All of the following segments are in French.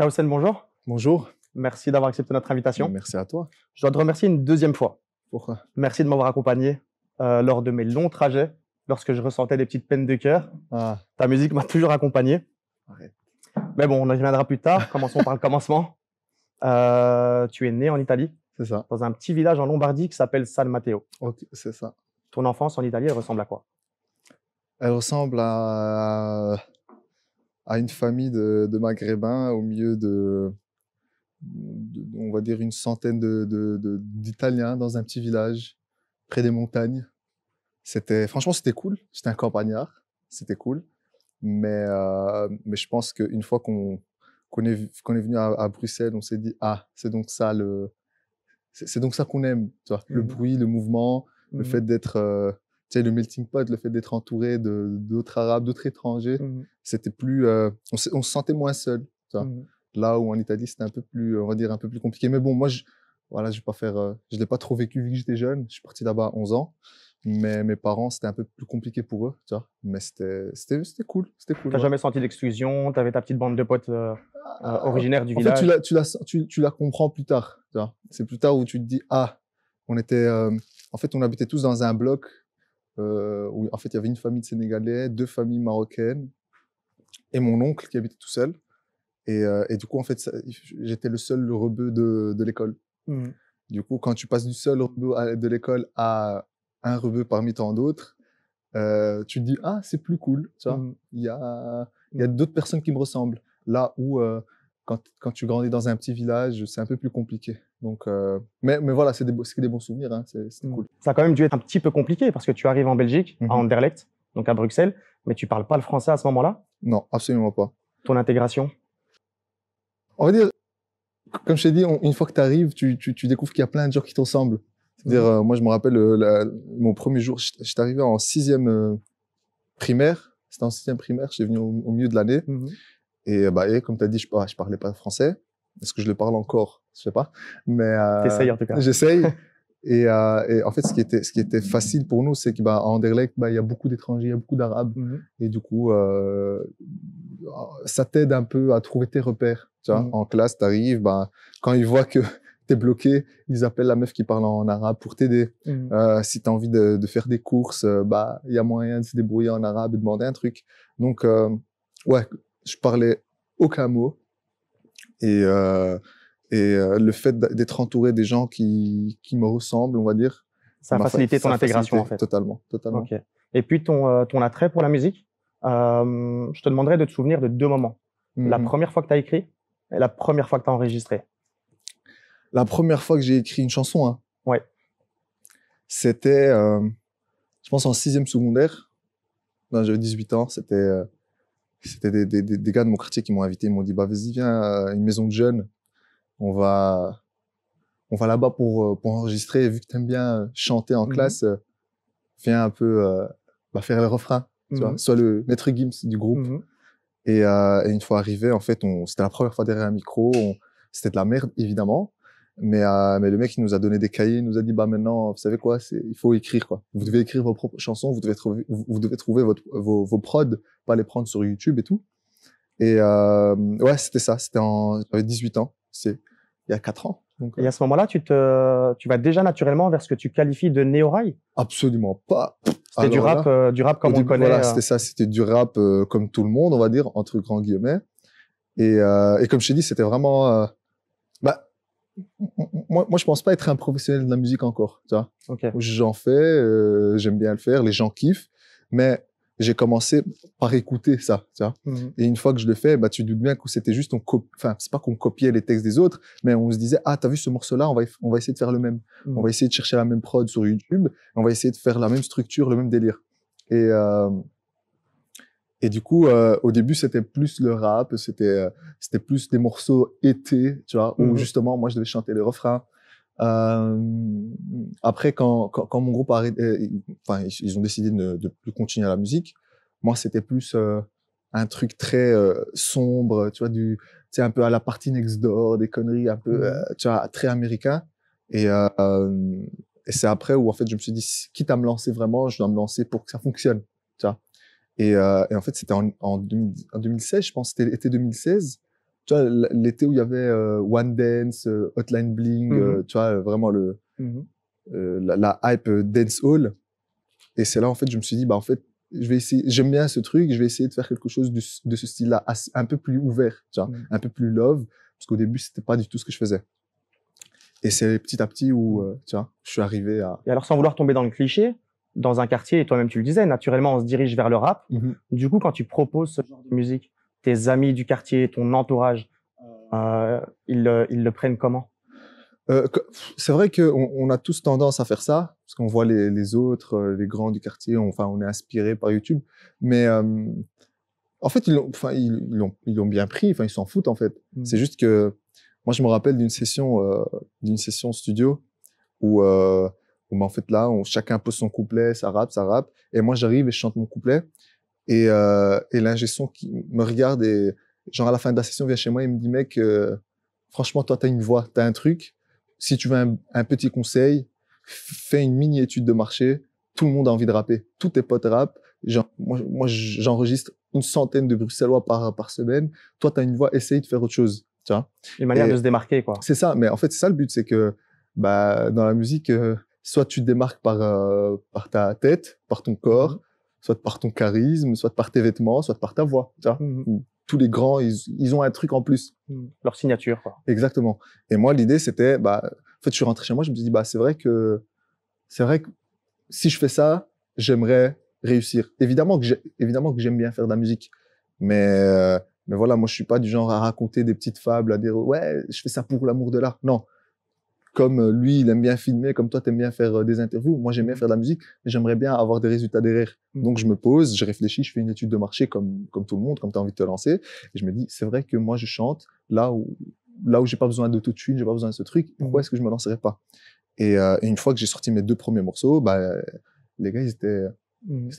Houssen, bonjour. Bonjour, Merci d'avoir accepté notre invitation. merci à toi. Je dois te remercier une deuxième fois. Pourquoi? Merci de m'avoir accompagné lors de mes longs trajets, lorsque je ressentais des petites peines de cœur. Ah, Ta musique m'a toujours accompagné. arrête. Mais bon, on y reviendra plus tard. Commençons par le commencement. Tu es né en Italie, C'est ça. dans un petit village en Lombardie qui s'appelle San Matteo. Ok, c'est ça. Ton enfance en Italie, elle ressemble à quoi? Elle ressemble à une famille de Maghrébins au milieu on va dire, une centaine d'Italiens dans un petit village près des montagnes. Franchement, c'était cool. J'étais un campagnard. C'était cool. Mais je pense qu'une fois qu'on est venu à Bruxelles, on s'est dit, ah, c'est donc ça c'est donc ça qu'on aime, tu vois. Le bruit, le mouvement, le fait d'être, tu sais, le melting pot, le fait d'être entouré d'autres Arabes, d'autres étrangers, c'était plus, on se sentait moins seul, tu vois. Là où en Italie, c'était un peu plus, on va dire, un peu plus compliqué. Mais bon, moi, voilà, je vais pas faire, je l'ai pas trop vécu vu que j'étais jeune. Je suis parti là-bas à 11 ans. Mais mes parents, c'était un peu plus compliqué pour eux, tu vois. Mais c'était cool, c'était cool. T'as Ouais. jamais senti d'exclusion? T'avais ta petite bande de potes originaires du En fait, village? tu la comprends plus tard, tu vois. C'est plus tard où tu te dis, ah, on était, en fait, on habitait tous dans un bloc, où, en fait, il y avait une famille de Sénégalais, deux familles marocaines, et mon oncle qui habitait tout seul. Et du coup, en fait, j'étais le seul rebeu de l'école. Du coup, quand tu passes du seul rebeu de l'école à un rebeu parmi tant d'autres, tu te dis, ah, c'est plus cool, tu vois. Il y a d'autres personnes qui me ressemblent. Là où, quand tu grandis dans un petit village, c'est un peu plus compliqué. Donc, mais voilà, c'est des bons souvenirs, hein, c'est cool. Ça a quand même dû être un petit peu compliqué parce que tu arrives en Belgique, à Anderlecht, donc à Bruxelles, mais tu parles pas le français à ce moment-là? Non, absolument pas. Ton intégration? On va dire, comme je t'ai dit, une fois que tu arrives, tu découvres qu'il y a plein de gens qui te ressemblent. C'est-à-dire, moi, je me rappelle mon premier jour, j'étais arrivé en 6e primaire. C'était en 6e primaire, j'étais venu au milieu de l'année. Et comme tu as dit, je parlais pas français. Est-ce que je le parle encore? Je sais pas. Mais T'essayes en tout cas. j'essaye. Et en fait, ce qui était facile pour nous, c'est qu'à Anderlecht, il y a beaucoup d'étrangers, il y a beaucoup d'Arabes. Et du coup, ça t'aide un peu à trouver tes repères. Tu vois, en classe, t'arrives, quand ils voient que t'es bloqué, ils appellent la meuf qui parle en arabe pour t'aider. Si t'as envie de faire des courses, il y a moyen de se débrouiller en arabe et demander un truc. Donc, ouais, je parlais aucun mot. Et le fait d'être entouré des gens qui me ressemblent, on va dire, ça a facilité ton intégration, en fait. Totalement. Ok. Et puis ton attrait pour la musique, je te demanderais de te souvenir de deux moments. La première fois que tu as écrit et la première fois que tu as enregistré. La première fois que j'ai écrit une chanson, hein, ouais. C'était, je pense, en 6e secondaire. J'avais 18 ans. C'était des gars de mon quartier qui m'ont invité. Ils m'ont dit, vas-y, viens à une maison de jeunes. On va là-bas pour enregistrer. Et vu que t'aimes bien chanter en classe, viens un peu faire le refrain. Tu vois, sois le maître Gims du groupe. Et une fois arrivé, en fait, c'était la première fois derrière un micro. C'était de la merde, évidemment. Mais le mec, il nous a donné des cahiers, il nous a dit, maintenant, vous savez quoi, il faut écrire, quoi. Vous devez écrire vos propres chansons, vous devez trouver vos prods, pas les prendre sur YouTube et tout. Et ouais, c'était ça. J'avais 18 ans. C'est il y a 4 ans. Donc, et à ce moment-là, tu vas déjà naturellement vers ce que tu qualifies de néo-rail? Absolument pas. C'était du rap comme on le connaît. Voilà, c'était ça. C'était du rap comme tout le monde, on va dire, entre grands guillemets. Et comme je t'ai dit, c'était vraiment... moi, je pense pas être un professionnel de la musique encore, tu vois. Okay. J'en fais, j'aime bien le faire, les gens kiffent, mais j'ai commencé par écouter ça, tu vois. Et une fois que je le fais, tu te doutes bien que c'était juste c'est pas qu'on copiait les textes des autres, mais on se disait, ah, t'as vu ce morceau-là, on va essayer de faire le même. On va essayer de chercher la même prod sur YouTube, on va essayer de faire la même structure, le même délire. Et du coup, au début, c'était plus le rap, c'était plus des morceaux été, tu vois, où justement, moi, je devais chanter les refrains. Après, quand mon groupe a arrêté, ils ont décidé de plus continuer à la musique. Moi, c'était plus un truc très sombre, tu vois, tu sais, un peu à la partie Next Door, des conneries un peu, tu vois, très américain. Et c'est après où, en fait, je me suis dit, quitte à me lancer vraiment, je dois me lancer pour que ça fonctionne, tu vois. Et en fait, c'était en 2016, je pense, c'était l'été 2016. tu vois, l'été où il y avait One Dance, Hotline Bling, tu vois, vraiment la hype dance hall. Et c'est là, en fait, je me suis dit, bah, en fait, je vais essayer, j'aime bien ce truc, je vais essayer de faire quelque chose de ce style-là, un peu plus ouvert, tu vois, un peu plus love, parce qu'au début, c'était pas du tout ce que je faisais. Et c'est petit à petit où, tu vois, je suis arrivé à... Et alors, sans vouloir tomber dans le cliché, dans un quartier, et toi-même tu le disais, naturellement, on se dirige vers le rap. Du coup, quand tu proposes ce genre de musique, tes amis du quartier, ton entourage, ils le prennent comment? C'est vrai qu'on a tous tendance à faire ça, parce qu'on voit les autres, les grands du quartier, enfin, on est inspiré par YouTube. Mais en fait, ils l'ont bien pris, enfin, ils s'en foutent, en fait. C'est juste que moi, je me rappelle d'une session studio où en fait, là, chacun pose son couplet, ça rappe. Et moi, j'arrive et je chante mon couplet. Et l'ingé son qui me regarde et, genre, à la fin de la session, vient chez moi et me dit, mec, franchement, toi, t'as une voix, t'as un truc. Si tu veux un petit conseil, fais une mini étude de marché. Tout le monde a envie de rapper. Tous tes potes rappent. Genre, moi, j'enregistre une centaine de Bruxellois par semaine. Toi, t'as une voix, essaye de faire autre chose. Tu vois? Une manière de se démarquer, quoi. C'est ça. Mais en fait, c'est ça le but. C'est que, bah, dans la musique, soit tu te démarques par ta tête, par ton corps, soit par ton charisme, soit par tes vêtements, soit par ta voix. Tu vois? Tous les grands, ils ont un truc en plus. Leur signature, quoi. Exactement. Et moi, l'idée, c'était, bah, en fait, je suis rentré chez moi, je me suis dit, bah, c'est vrai que si je fais ça, j'aimerais réussir. Évidemment que j'aime bien faire de la musique. Mais voilà, moi, je suis pas du genre à raconter des petites fables, à dire, ouais, je fais ça pour l'amour de l'art. Non. Comme lui, il aime bien filmer, comme toi, t'aimes bien faire des interviews. Moi, j'aime bien faire de la musique, mais j'aimerais bien avoir des résultats derrière. Donc, je me pose, je réfléchis, je fais une étude de marché comme tout le monde, comme tu as envie de te lancer. Et je me dis, c'est vrai que moi, je chante là où j'ai pas besoin d'autotune, j'ai pas besoin de ce truc. Pourquoi est-ce que je me lancerais pas? Et une fois que j'ai sorti mes 2 premiers morceaux, bah, les gars, ils étaient,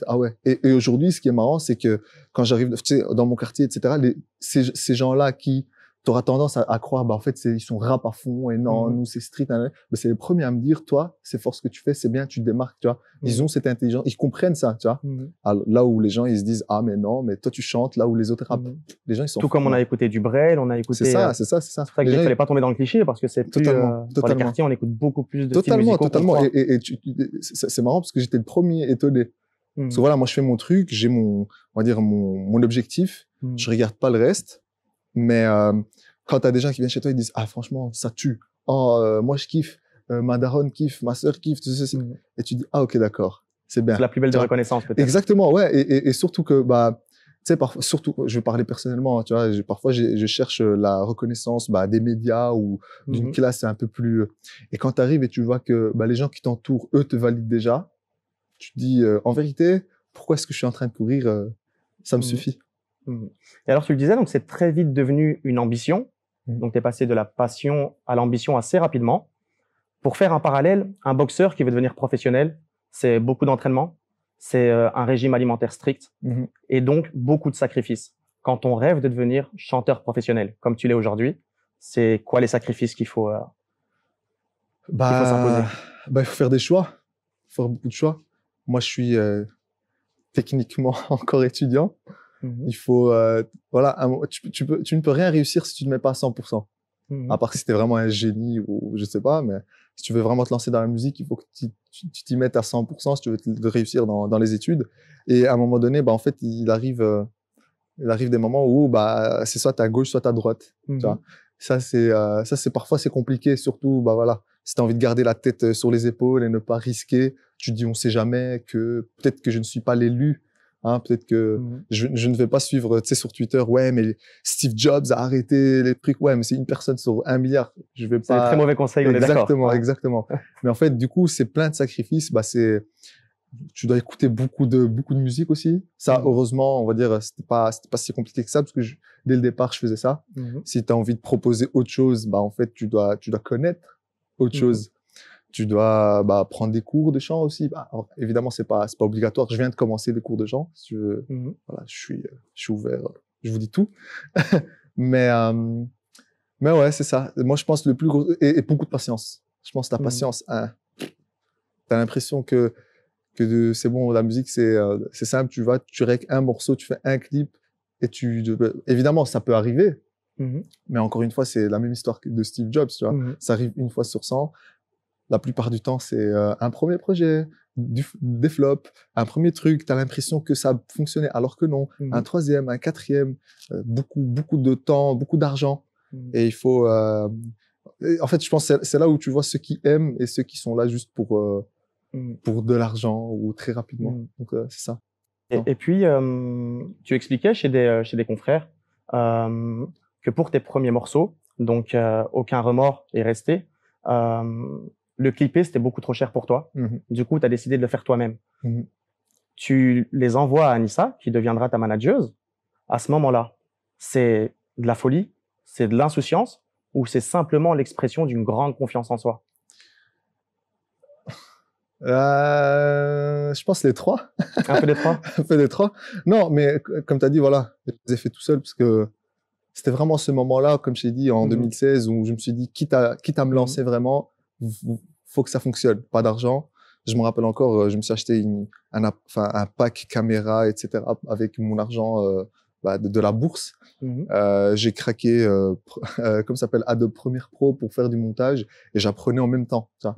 ah ouais. Et aujourd'hui, ce qui est marrant, c'est que quand j'arrive, tu sais, dans mon quartier, etc., ces gens-là qui, t'auras tendance à croire, bah, en fait, ils sont rap à fond, et non, nous, c'est street, mais c'est les premiers à me dire, toi, c'est fort ce que tu fais, c'est bien, tu te démarques, tu vois. Ils ont cette intelligence, ils comprennent ça, tu vois. Alors, là où les gens, ils se disent, ah, mais non, mais toi, tu chantes, là où les autres rappent. Les gens, ils sont tout comme on a écouté du Brel, on a écouté. C'est ça. C'est pour ça que il fallait pas tomber dans le cliché, parce que c'est plus, totalement. dans les quartiers, on écoute beaucoup plus de styles musicaux. Totalement. Et c'est marrant parce que j'étais le premier étonné. Parce que voilà, moi, je fais mon truc, j'ai on va dire, mon objectif. Je regarde pas le reste. Mais, quand t'as des gens qui viennent chez toi, ils disent, ah, franchement, ça tue. Oh, moi, je kiffe. Ma daronne kiffe, ma sœur kiffe, tout ceci. Et tu dis, ah, ok, d'accord. C'est bien. C'est la plus belle des reconnaissances, peut-être. Exactement, ouais. Et surtout que, bah, tu sais, parfois, surtout, je vais parler personnellement, tu vois, parfois, je cherche la reconnaissance, bah, des médias ou d'une classe un peu plus, et quand t'arrives et tu vois que, bah, les gens qui t'entourent, eux, te valident déjà, tu te dis, en vérité, pourquoi est-ce que je suis en train de courir? Ça me suffit. Et alors, tu le disais, donc c'est très vite devenu une ambition. Donc, tu es passé de la passion à l'ambition assez rapidement. Pour faire un parallèle, un boxeur qui veut devenir professionnel, c'est beaucoup d'entraînement, c'est un régime alimentaire strict et donc beaucoup de sacrifices. Quand on rêve de devenir chanteur professionnel, comme tu l'es aujourd'hui, c'est quoi les sacrifices qu'il faut s'imposer? Bah, il faut faire des choix. Il faut faire beaucoup de choix. Moi, je suis techniquement encore étudiant. Il faut, voilà, tu ne peux rien réussir si tu ne mets pas à 100%. À part si t'es vraiment un génie ou je sais pas, mais si tu veux vraiment te lancer dans la musique, il faut que tu t'y mettes à 100% si tu veux te réussir dans les études. Et à un moment donné, bah, en fait, il arrive des moments où, bah, c'est soit à gauche, soit à droite. Tu vois. Ça, c'est parfois, c'est compliqué, surtout, bah, voilà. Si t'as envie de garder la tête sur les épaules et ne pas risquer, tu te dis, on sait jamais peut-être que je ne suis pas l'élu. Hein, peut-être que je ne vais pas suivre, tu sais, sur Twitter, ouais, mais Steve Jobs a arrêté les trucs, ouais, mais c'est une personne sur 1 milliard. Je vais pas. C'est un très mauvais conseil, on est d'accord. Exactement. Mais en fait, du coup, c'est plein de sacrifices. Bah, tu dois écouter beaucoup de musique aussi. Ça, heureusement, on va dire, c'était pas si compliqué que ça, parce que dès le départ, je faisais ça. Si tu as envie de proposer autre chose, bah, en fait, tu dois connaître autre chose. Tu dois, bah, prendre des cours de chant aussi. Bah, alors, évidemment, c'est pas obligatoire. Je viens de commencer des cours de chant. Si tu veux. Voilà, je suis ouvert. Je vous dis tout. mais ouais, c'est ça. Moi, je pense le plus gros, et beaucoup de patience. Je pense la patience, hein. T'as l'impression que c'est bon, la musique, c'est simple. Tu règles un morceau, tu fais un clip, et évidemment, ça peut arriver. Mais encore une fois, c'est la même histoire que de Steve Jobs, tu vois. Ça arrive une fois sur 100. La plupart du temps, c'est un premier projet, des flops, un premier truc, tu as l'impression que ça a fonctionné alors que non. Un troisième, un quatrième, beaucoup de temps, beaucoup d'argent. Et il faut... en fait, je pense que c'est là où tu vois ceux qui aiment et ceux qui sont là juste pour de l'argent ou très rapidement. Donc, c'est ça. Et puis, tu expliquais chez des confrères que pour tes premiers morceaux, donc Aucun remords est resté, le clipper, c'était beaucoup trop cher pour toi. Du coup, tu as décidé de le faire toi-même. Tu les envoies à Anissa, qui deviendra ta manageuse. À ce moment-là, c'est de la folie, c'est de l'insouciance, ou c'est simplement l'expression d'une grande confiance en soi? Je pense les trois. Un peu des trois? Un peu les trois. Non, mais comme tu as dit, voilà, je les ai fait tout seul parce que c'était vraiment ce moment-là, comme je t'ai dit, en 2016, où je me suis dit, quitte à me lancer vraiment, faut que ça fonctionne. Pas d'argent. Je me rappelle encore, je me suis acheté un pack caméra, etc., avec mon argent de la bourse. J'ai craqué, comme ça s'appelle, Adobe Premiere Pro pour faire du montage et j'apprenais en même temps. Ça.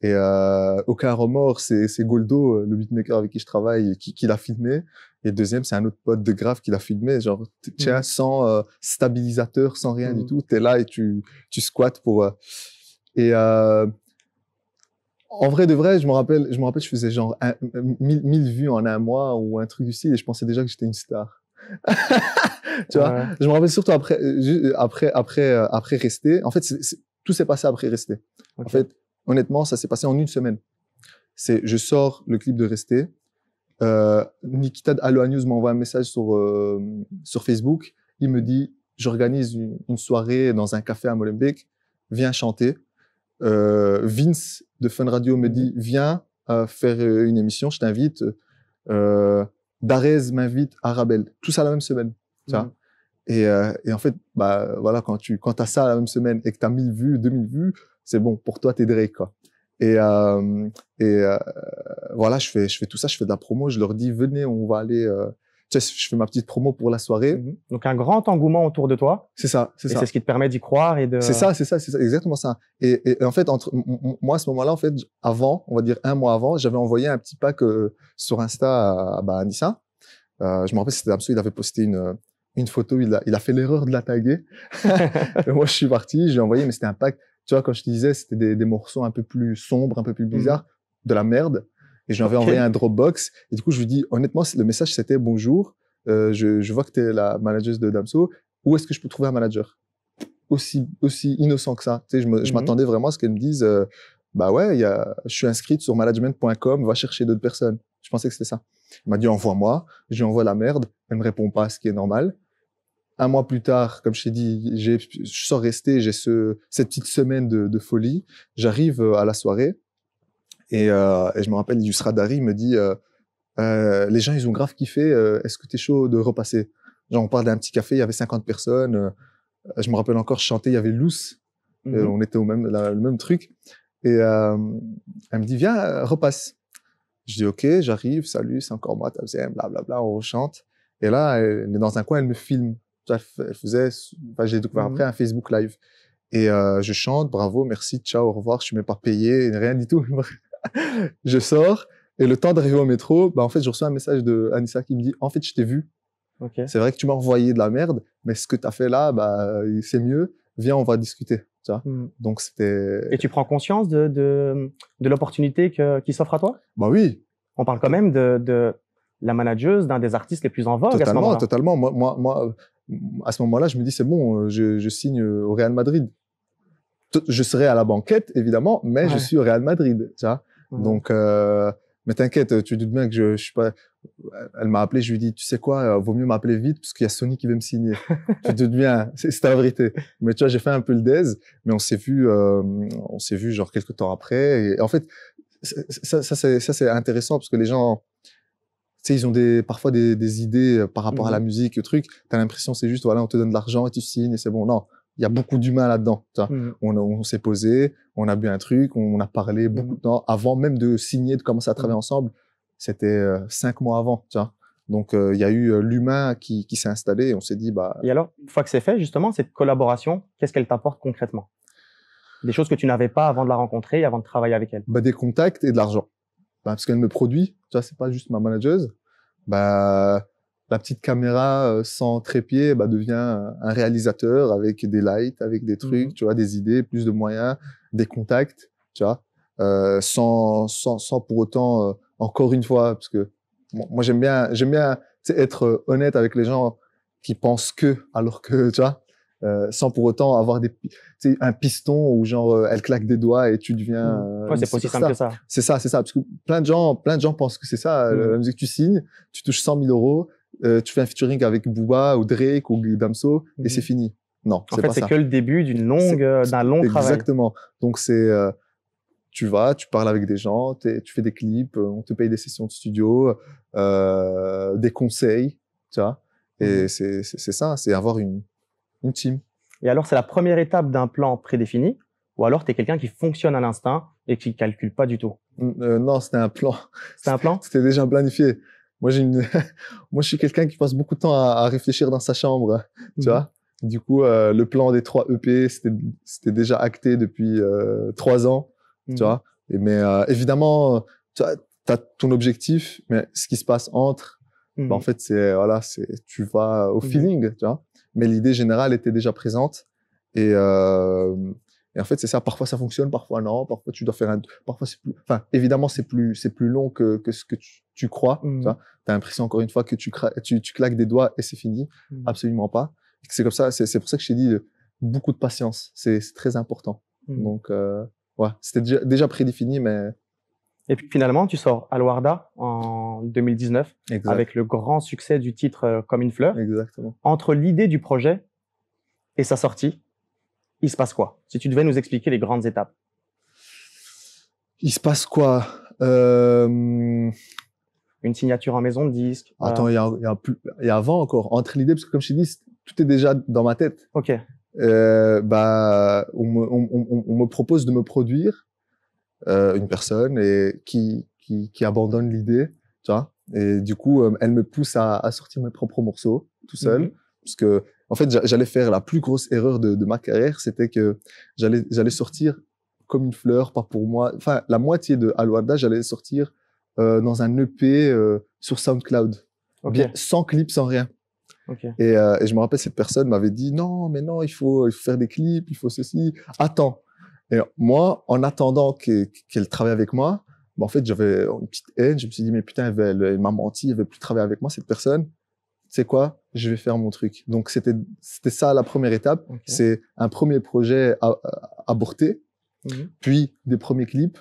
Et Aucun remords, c'est Goldo, le beatmaker avec qui je travaille, qui l'a filmé. Et le deuxième, c'est un autre pote de Grave qui l'a filmé. Genre, tiens, sans stabilisateur, sans rien du tout, t'es là et tu squattes pour. Et en vrai de vrai, je me rappelle, je faisais genre 1000 vues en un mois ou un truc du style et je pensais déjà que j'étais une star. Tu vois, je me rappelle surtout après Rester. En fait, tout s'est passé après Rester. En fait, honnêtement, ça s'est passé en une semaine. Je sors le clip de Rester. Nikita de Aloha News m'envoie un message sur Facebook. Il me dit, j'organise une soirée dans un café à Molenbeek. Viens chanter. Vince de Fun Radio me dit, viens faire une émission, je t'invite. Darez m'invite à Rabel. Tout ça la même semaine. Et en fait, bah, voilà, quand t'as ça la même semaine et que t'as 1000 vues, 2000 vues, c'est bon, pour toi, t'es Drake, quoi. Et voilà, je fais tout ça, je fais de la promo, je leur dis, venez, on va aller, tu sais, je fais ma petite promo pour la soirée. Donc, un grand engouement autour de toi. C'est ça, c'est ça. Et c'est ce qui te permet d'y croire et de... C'est ça, exactement ça. Et en fait, moi, à ce moment-là, en fait, avant, on va dire un mois avant, j'avais envoyé un petit pack sur Insta à Anissa. Je me rappelle, c'était Damso, il avait posté une photo, il a fait l'erreur de la taguer. Et moi, je suis parti, je lui ai envoyé, mais c'était un pack, tu vois, quand je te disais, c'était des morceaux un peu plus sombres, un peu plus bizarres, de la merde. Et je lui avais envoyé un Dropbox. Et du coup, je lui dis, honnêtement, le message, c'était bonjour, je vois que tu es la manageuse de Damso. Où est-ce que je peux trouver un manager? Aussi innocent que ça. Tu sais, je m'attendais vraiment à ce qu'elle me dise, bah ouais, je suis inscrite sur management.com, va chercher d'autres personnes. Je pensais que c'était ça. Elle m'a dit, envoie-moi. Je lui envoie la merde. Elle me répond pas, ce qui est normal. Un mois plus tard, comme je t'ai dit, je sors Rester, j'ai cette petite semaine de folie. J'arrive à la soirée et je me rappelle, Yusra Dari me dit, les gens, ils ont grave kiffé, est-ce que t'es chaud de repasser? Genre, on parle d'un petit café, il y avait 50 personnes. Je me rappelle encore, je chantais, il y avait Luce. On était le même truc. Et elle me dit, viens, repasse. Je dis, OK, j'arrive, salut, c'est encore moi, Tabzem, blablabla, on rechante. Et là, elle est dans un coin, elle me filme. Elle faisait, j'ai découvert après un Facebook Live. Et je chante, bravo, merci, ciao, au revoir, je suis même pas payé, rien du tout. Je sors, et le temps d'arriver au métro, bah, en fait, je reçois un message de Anissa qui me dit, en fait, je t'ai vu. C'est vrai que tu m'as envoyé de la merde, mais ce que tu as fait là, bah, c'est mieux. Viens, on va discuter. Tu vois. Donc, c'était... Et tu prends conscience de l'opportunité qui s'offre à toi? Bah oui. On parle quand même de la manageuse d'un des artistes les plus en vogue à ce moment-là. Totalement. Moi, à ce moment-là, je me dis, c'est bon, je signe au Real Madrid. Je serai à la banquette, évidemment, mais je suis au Real Madrid. Tu vois. Donc, mais t'inquiète, tu doutes bien que je suis pas... Elle m'a appelé, je lui ai dit, tu sais quoi, vaut mieux m'appeler vite parce qu'il y a Sony qui veut me signer. Tu te doutes bien, c'est la vérité. Mais tu vois, j'ai fait un peu le daze, mais on s'est vu genre quelques temps après. Et en fait, ça c'est intéressant parce que les gens, tu sais, ils ont parfois des idées par rapport à la musique, le truc. T'as l'impression c'est juste, voilà, on te donne de l'argent et tu signes et c'est bon. Non, il y a beaucoup d'humains là-dedans. On s'est posé, on a bu un truc, on a parlé beaucoup de temps avant même de signer, de commencer à travailler ensemble. C'était 5 mois avant, tu vois. Donc, il y a eu l'humain qui s'est installé et on s'est dit, bah, Et alors, une fois que c'est fait, justement, cette collaboration, qu'est-ce qu'elle t'apporte concrètement? Des choses que tu n'avais pas avant de la rencontrer, avant de travailler avec elle. des contacts et de l'argent. Bah, parce qu'elle me produit, tu vois, c'est pas juste ma manageuse. Bah, la petite caméra sans trépied devient un réalisateur avec des lights, avec des trucs, tu vois, des idées, plus de moyens, des contacts, tu vois, sans pour autant, encore une fois, parce que moi j'aime bien tu sais, être honnête avec les gens qui pensent que, alors que, tu vois, sans pour autant avoir tu sais, un piston où genre elle claque des doigts et tu deviens Ouais, c'est pas aussi simple que ça. C'est ça, parce que plein de gens pensent que c'est ça. La musique, tu signes, tu touches 100 000 euros, tu fais un featuring avec Booba ou Drake ou Damso et c'est fini. Non, c'est pas ça. En fait, c'est que le début d'un long travail. Exactement. Donc c'est, tu vas, tu parles avec des gens, tu fais des clips, on te paye des sessions de studio, des conseils, tu vois. Et c'est ça, c'est avoir une team. Et alors, c'est la première étape d'un plan prédéfini, ou alors tu es quelqu'un qui fonctionne à l'instinct et qui calcule pas du tout? Non, c'était un plan. C'était un plan? C'était déjà planifié. Moi, moi, je suis quelqu'un qui passe beaucoup de temps à réfléchir dans sa chambre, tu vois. Du coup, le plan des 3 EP, c'était déjà acté depuis 3 ans, tu vois. Mais évidemment, tu as ton objectif, mais ce qui se passe entre, en fait, tu vas au feeling, tu vois. Mais l'idée générale était déjà présente et en fait, c'est ça. Parfois, ça fonctionne, parfois non. Parfois, tu dois faire parfois, c'est plus, enfin, évidemment, c'est plus long que ce que tu crois, tu vois. T'as l'impression, encore une fois, que tu claques des doigts et c'est fini. Absolument pas. C'est comme ça. C'est pour ça que je t'ai dit beaucoup de patience. C'est très important. Donc, ouais, c'était déjà prédéfini, mais. Et puis finalement, tu sors Alouarda en 2019 avec le grand succès du titre Comme une fleur. Exactement. Entre l'idée du projet et sa sortie, il se passe quoi? Si tu devais nous expliquer les grandes étapes. Il se passe quoi? Une signature en maison de disque. Attends, il y a avant encore. Entre l'idée, parce que comme je t'ai dit, tout est déjà dans ma tête. Ok. On me propose de me produire une personne et qui abandonne l'idée, tu vois. Et du coup, elle me pousse à sortir mes propres morceaux tout seul, parce que en fait, j'allais faire la plus grosse erreur de ma carrière, c'était que j'allais sortir Comme une fleur, pas pour moi. Enfin, la moitié de Alouarda, j'allais sortir dans un EP sur SoundCloud, sans clip, sans rien. Et je me rappelle, cette personne m'avait dit non, mais non, il faut faire des clips, il faut ceci. Attends. Et moi, en attendant qu'elle travaille avec moi, en fait, j'avais une petite haine. Je me suis dit, mais putain, elle m'a menti, elle veut plus travailler avec moi, cette personne. Tu sais quoi? Je vais faire mon truc. Donc, c'était ça la première étape. C'est un premier projet avorté, puis des premiers clips,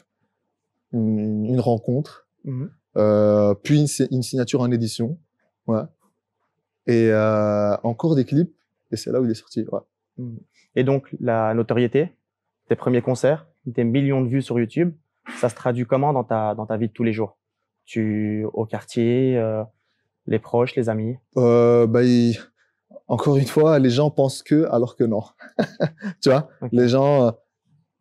une rencontre, puis une signature en édition. Ouais. Et encore des clips. Et c'est là où il est sorti. Ouais. Et donc, la notoriété, tes premiers concerts, tes millions de vues sur YouTube, ça se traduit comment dans ta vie de tous les jours? Au quartier, les proches, les amis? Encore une fois, les gens pensent que, alors que non. Tu vois, les gens,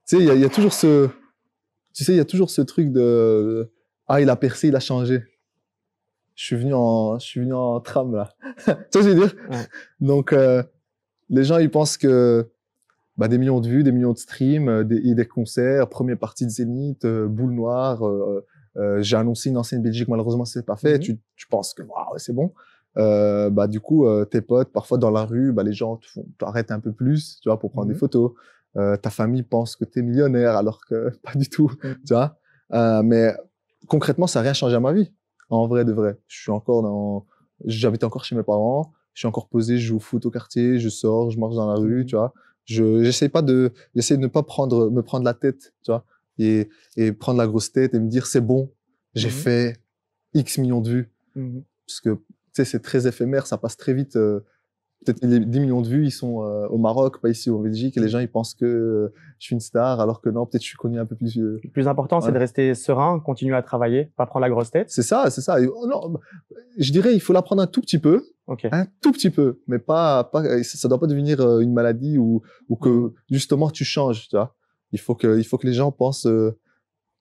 tu sais, il y a toujours il y a toujours ce truc de, il a percé, il a changé. Je suis venu en tram, là. Tu vois ce que je veux dire? Ouais. Donc, les gens, ils pensent que, des millions de vues, des millions de streams, des concerts, première partie de Zénith, boule noire, j'ai annoncé une ancienne Belgique, malheureusement, c'est pas fait. Tu penses que, waouh, c'est bon. Du coup, tes potes, parfois dans la rue, les gens t'arrêtent un peu plus, tu vois, pour prendre des photos. Ta famille pense que t'es millionnaire, alors que pas du tout, tu vois. Mais concrètement, ça n'a rien changé à ma vie. En vrai de vrai. J'habite encore chez mes parents. Je suis encore posé, je joue au foot au quartier, je sors, je marche dans la rue, tu vois. J'essaie de ne pas me prendre la tête, tu vois, et prendre la grosse tête et me dire c'est bon, j'ai fait X millions de vues. Parce que, tu sais, c'est très éphémère, ça passe très vite. Peut-être les 10 millions de vues, ils sont au Maroc, pas ici en Belgique, et les gens, ils pensent que je suis une star, alors que non, peut-être je suis connu un peu plus. Le plus important, c'est de rester serein, continuer à travailler, pas prendre la grosse tête. C'est ça. Et, non, je dirais, il faut la prendre un tout petit peu. Un tout petit peu, mais pas, ça doit pas devenir une maladie ou que, justement, tu changes, tu vois. Il faut que les gens pensent que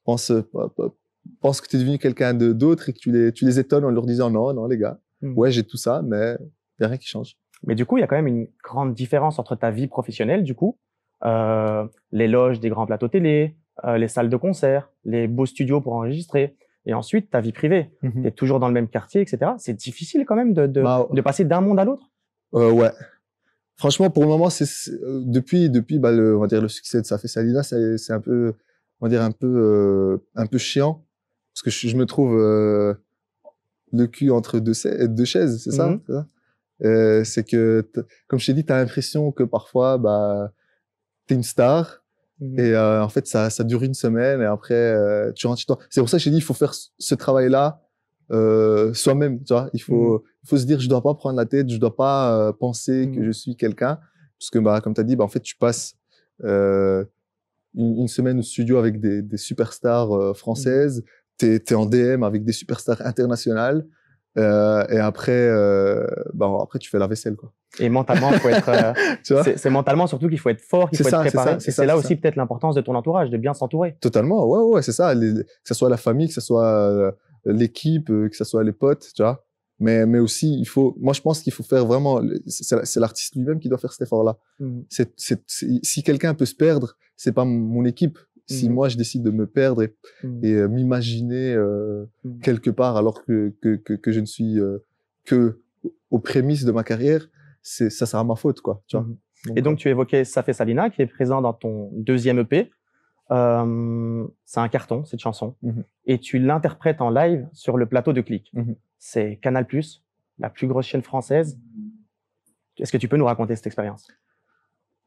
tu es devenu quelqu'un d'autre et que tu les étonnes en leur disant non, les gars. Ouais, j'ai tout ça, mais il n'y a rien qui change. Mais du coup, il y a quand même une grande différence entre ta vie professionnelle, du coup, les loges des grands plateaux télé, les salles de concert, les beaux studios pour enregistrer, et ensuite ta vie privée. Tu es toujours dans le même quartier, etc. C'est difficile quand même de passer d'un monde à l'autre. Ouais. Franchement, pour le moment, depuis on va dire le succès de Ça fait Salina, c'est un peu, on va dire un peu chiant parce que je me trouve le cul entre deux chaises, c'est ça? C'est ça. C'est que, comme je t'ai dit, t'as l'impression que parfois, t'es une star. Et en fait, ça dure une semaine et après, tu rentres chez toi. C'est pour ça que je t'ai dit, il faut faire ce travail-là soi-même, tu vois. Il faut se dire, je dois pas prendre la tête, je dois pas penser que je suis quelqu'un. Parce que, comme tu as dit, en fait, tu passes une semaine au studio avec des superstars françaises, t'es en DM avec des superstars internationales. Et après, après, tu fais la vaisselle, quoi. Et mentalement, faut être, c'est mentalement surtout qu'il faut être fort, qu'il faut être préparé. C'est là aussi peut-être l'importance de ton entourage, de bien s'entourer. Totalement, ouais, c'est ça. Que ce soit la famille, que ce soit l'équipe, que ce soit les potes, tu vois. Mais aussi, moi, je pense qu'il faut faire vraiment, c'est l'artiste lui-même qui doit faire cet effort-là. Si quelqu'un peut se perdre, c'est pas mon équipe. Si moi, je décide de me perdre et m'imaginer quelque part alors que je ne suis que aux prémices de ma carrière, ça sera ma faute, quoi, tu vois. Et donc, tu évoquais Ça fait Salina, qui est présent dans ton deuxième EP. C'est un carton, cette chanson. Et tu l'interprètes en live sur le plateau de Click. C'est Canal+, la plus grosse chaîne française. Est-ce que tu peux nous raconter cette expérience?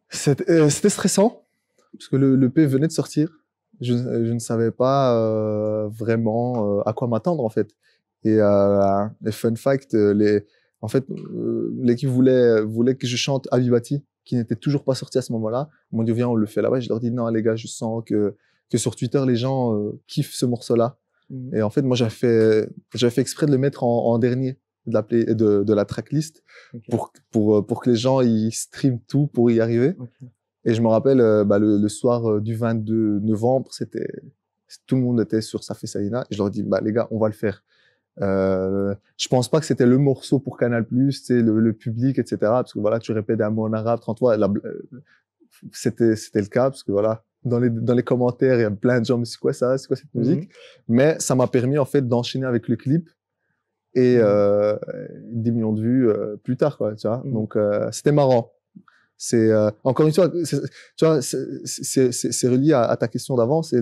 C'était stressant, parce que le EP venait de sortir. Je ne savais pas vraiment à quoi m'attendre, en fait. Et fun fact, l'équipe voulait que je chante Habibati, qui n'était toujours pas sorti à ce moment-là. Ils m'ont dit, viens, on le fait là-bas. Je leur dis, non, les gars, je sens que sur Twitter, les gens kiffent ce morceau-là. Et en fait, moi, j'avais fait exprès de le mettre en dernier de la tracklist pour que les gens, ils streament tout pour y arriver. Et je me rappelle, le soir du 22 novembre, tout le monde était sur Ça fait Salina. Et je leur dis, les gars, on va le faire. Je pense pas que c'était le morceau pour Canal+, le public, etc. Parce que voilà, tu répètes un mot en arabe 30 fois. C'était le cas parce que voilà, dans les commentaires, il y a plein de gens, mais c'est quoi ça? C'est quoi cette musique? Mais ça m'a permis en fait d'enchaîner avec le clip et 10 millions de vues plus tard, quoi, tu vois. Donc c'était marrant. C'est encore une fois, tu vois, c'est relié à ta question d'avant. C'est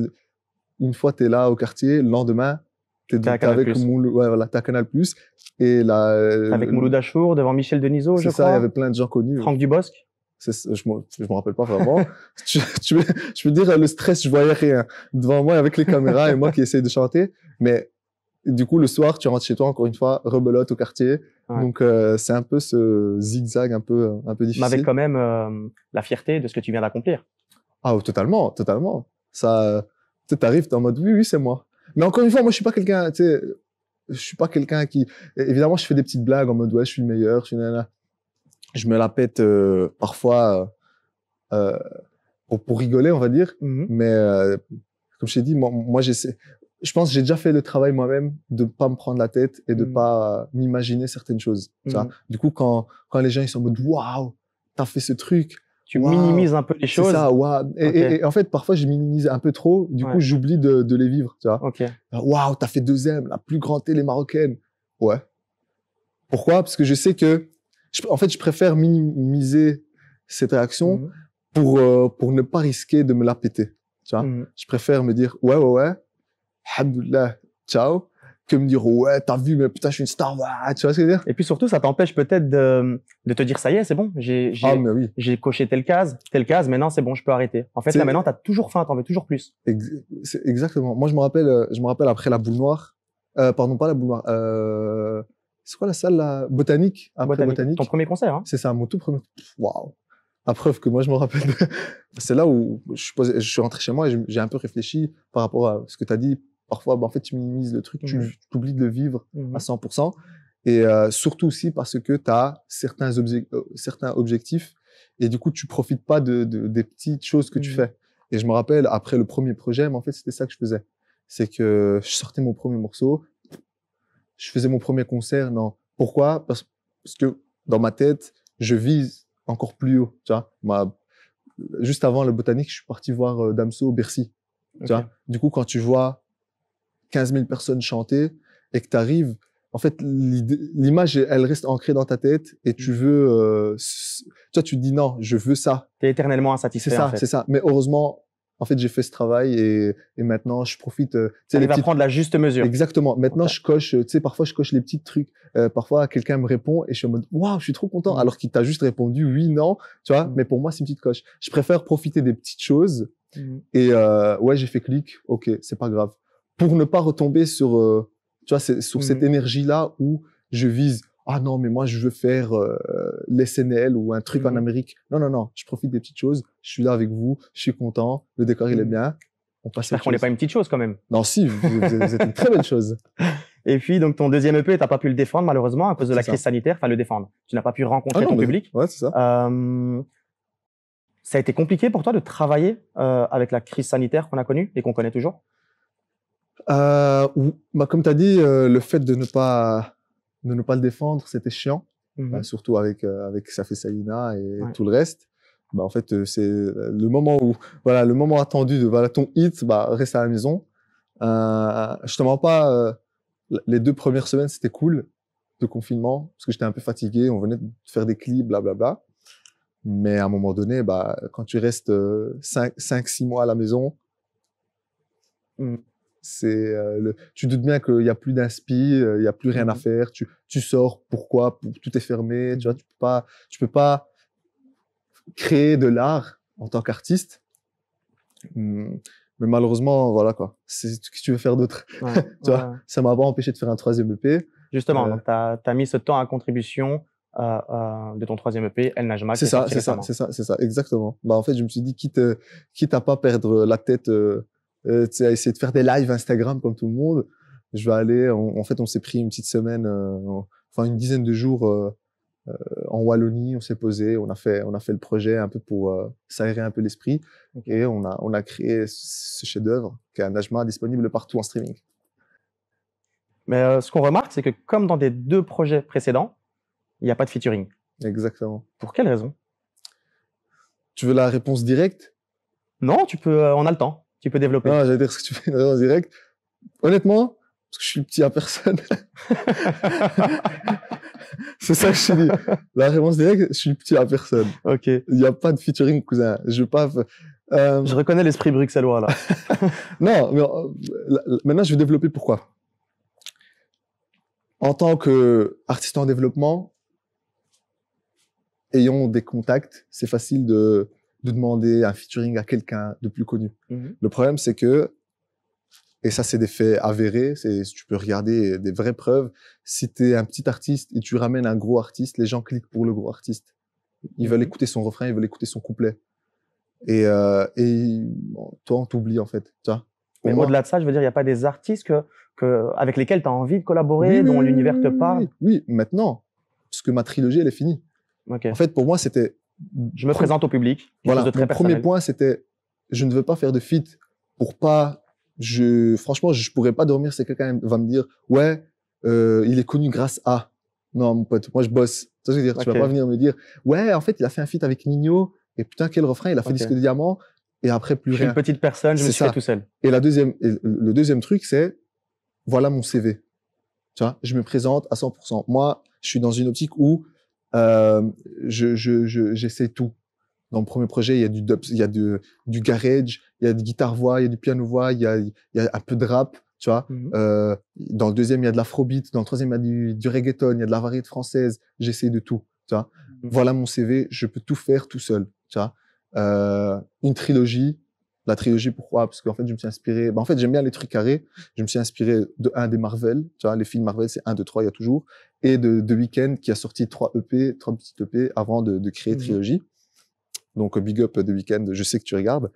une fois t'es là au quartier, le lendemain t'es avec Mouloud, ouais, voilà, t'as Canal+. Et là, avec Mouloud Achour, devant Michel Denisot, je crois. C'est ça, il y avait plein de gens connus. Franck Dubosc. Je me rappelle pas vraiment. Je peux dire, le stress, je voyais rien. Devant moi, avec les caméras et moi qui essaye de chanter. Mais, du coup, le soir, tu rentres chez toi, encore une fois, rebelote au quartier. Ouais. Donc, c'est un peu ce zigzag un peu difficile. Mais avec quand même, la fierté de ce que tu viens d'accomplir. Ah, totalement. Ça, tu t'arrives, t'es en mode, oui, c'est moi. Mais encore une fois, moi, je suis pas quelqu'un, tu sais, je suis pas quelqu'un qui, évidemment, je fais des petites blagues en mode, ouais, je suis le meilleur, je me la pète, parfois, pour rigoler, on va dire. Mais, comme je t'ai dit, moi, je pense que j'ai déjà fait le travail moi-même de pas me prendre la tête et de pas m'imaginer certaines choses. Tu vois. Du coup, quand les gens, ils sont en mode, waouh, t'as fait ce truc. Tu minimises un peu les choses. C'est ça, waouh. Et en fait, parfois, je minimise un peu trop. Du coup, j'oublie de les vivre, tu vois. Waouh, t'as fait 2M, la plus grande télé marocaine. Ouais. Pourquoi? Parce que je sais que, en fait, je préfère minimiser cette réaction pour ne pas risquer de me la péter. Tu vois. Je préfère me dire, ouais, alhamdoulilah, ciao, que me dire, ouais, t'as vu, mais putain, je suis une star, ouais, tu vois ce que je veux dire? Et puis surtout, ça t'empêche peut-être de te dire, ça y est, c'est bon, j'ai coché telle case, maintenant, c'est bon, je peux arrêter. En fait, là, maintenant, t'as toujours faim, t'en veux toujours plus. Exactement. Moi, je me rappelle après la boule noire, pardon, pas la boule noire, c'est quoi la salle, la Botanique? Après Botanique. Ton premier concert, hein? C'est ça, mon tout premier. Waouh. La preuve que moi, je me rappelle. C'est là où je suis rentré chez moi et j'ai un peu réfléchi par rapport à ce que t'as dit. Parfois, en fait, tu minimises le truc, tu oublies de le vivre à 100%. Et surtout aussi parce que tu as certains objectifs et du coup, tu profites pas des petites choses que tu fais. Et je me rappelle, après le premier projet, mais en fait, c'était ça que je faisais. C'est que je sortais mon premier morceau, je faisais mon premier concert. Non, Pourquoi? Parce que dans ma tête, je vise encore plus haut, tu vois. Juste avant le botanique, je suis parti voir Damso au Bercy, tu vois. Du coup, quand tu vois 15 000 personnes chanter et que tu arrives, en fait, l'image, elle reste ancrée dans ta tête et tu veux, tu te dis non, je veux ça. T'es éternellement insatisfait, en fait. C'est ça. Mais heureusement, en fait, j'ai fait ce travail et maintenant, je profite. Tu sais, T'arrives à prendre la juste mesure. Exactement. Maintenant, je coche, tu sais, parfois, je coche les petits trucs. Parfois, quelqu'un me répond et je suis en mode, waouh, je suis trop content. Alors qu'il t'a juste répondu oui, non, tu vois. Mais pour moi, c'est une petite coche. Je préfère profiter des petites choses. Et ouais, j'ai fait clic. Ok, c'est pas grave. Pour ne pas retomber sur, tu vois, sur cette énergie-là où je vise, ah non, mais moi, je veux faire l'SNL ou un truc en Amérique. Non, non, non. Je profite des petites choses. Je suis là avec vous. Je suis content. Le décor, il est bien. J'espère qu'on n'est pas une petite chose quand même. Non, si, vous êtes une très belle chose. Et puis, donc, ton deuxième EP, t'as pas pu le défendre, malheureusement, à cause de la crise sanitaire. Enfin, le défendre. Tu n'as pas pu rencontrer ton public. Ouais, c'est ça. Ça a été compliqué pour toi de travailler avec la crise sanitaire qu'on a connue et qu'on connaît toujours? Bah, comme tu as dit, le fait de ne pas le défendre, c'était chiant. Surtout avec Safé Salina et tout le reste. Bah, en fait, c'est le moment où, voilà, le moment attendu de, voilà, ton hit, bah, reste à la maison. Je te mens pas, les 2 premières semaines, c'était cool de confinement parce que j'étais un peu fatigué. On venait de faire des clips, blablabla. Mais à un moment donné, bah, quand tu restes 5-6 mois à la maison, c'est tu doutes bien qu'il y a plus d'inspi, il y a plus rien à faire. Tu sors, pourquoi? Tout est fermé. Tu vois, tu peux pas créer de l'art en tant qu'artiste. Mais malheureusement, voilà quoi. C'est ce que tu veux faire d'autre. Tu vois, ça m'a pas empêché de faire un 3e EP. Justement, donc t'as mis ce temps à contribution de ton 3e EP, El Najma. C'est ça, exactement. Bah en fait, je me suis dit quitte à pas perdre la tête, tu sais, à essayer de faire des lives Instagram comme tout le monde, je vais aller. En fait, on s'est pris une petite semaine, enfin une dizaine de jours en Wallonie. On s'est posé, on a fait le projet un peu pour s'aérer un peu l'esprit, et on a créé ce chef-d'œuvre qui est un Najma disponible partout en streaming. Mais ce qu'on remarque, c'est que comme dans des 2 projets précédents, il n'y a pas de featuring. Exactement. Pour quelle raison? Tu veux la réponse directe? Non, tu peux, on a le temps. Tu peux développer. Non, j'allais dire que tu veux une réponse directe. Honnêtement, parce que je suis petit à personne. C'est ça que je te dis. La réponse directe, je suis petit à personne. Ok. Il n'y a pas de featuring, cousin. Je veux pas. Je reconnais l'esprit bruxellois là. Non, mais maintenant je vais développer pourquoi. En tant qu'artiste en développement, ayant des contacts, c'est facile de demander un featuring à quelqu'un de plus connu. Le problème, c'est que, et ça c'est des faits avérés, tu peux regarder des vraies preuves, si tu es un petit artiste et tu ramènes un gros artiste, les gens cliquent pour le gros artiste. Ils veulent écouter son refrain, ils veulent écouter son couplet. Et bon, toi, on t'oublie en fait. Tu vois. Mais au-delà de ça, je veux dire, il n'y a pas des artistes avec lesquels tu as envie de collaborer, dont l'univers te parle? Oui, maintenant. Parce que ma trilogie, elle est finie. Okay. En fait, pour moi, c'était... Je me présente au public. Voilà, mon premier point, c'était je ne veux pas faire de feat pour pas... Franchement, je pourrais pas dormir si quelqu'un va me dire « Ouais, il est connu grâce à... » Non, mon pote, moi, je bosse. Tu veux dire, tu vas pas venir me dire « Ouais, en fait, il a fait un feat avec Nino. Et putain, quel refrain, il a fait disque de diamant. » Et après, plus rien. Je suis une petite personne, je me suis fait tout seul. Et le deuxième truc, c'est voilà mon CV. Tu vois, je me présente à 100%. Moi, je suis dans une optique où j'essaie tout. Dans le premier projet, il y a du dub, il y a du garage, il y a du guitare-voix, il y a du piano-voix, il y a un peu de rap, tu vois. Dans le deuxième, il y a de l'afrobeat. Dans le troisième, il y a du reggaeton, il y a de la variété française. J'essaie de tout, tu vois. Voilà mon CV, je peux tout faire tout seul, tu vois. Une trilogie. La trilogie, pourquoi? Parce qu'en fait, je me suis inspiré... en fait, j'aime bien les trucs carrés. Je me suis inspiré des Marvel. Tu vois, les films Marvel, c'est 1, 2, 3, il y a toujours. Et de Weeknd, qui a sorti 3 petits EP avant de créer trilogie. Donc, big up The Weeknd, je sais que tu regardes.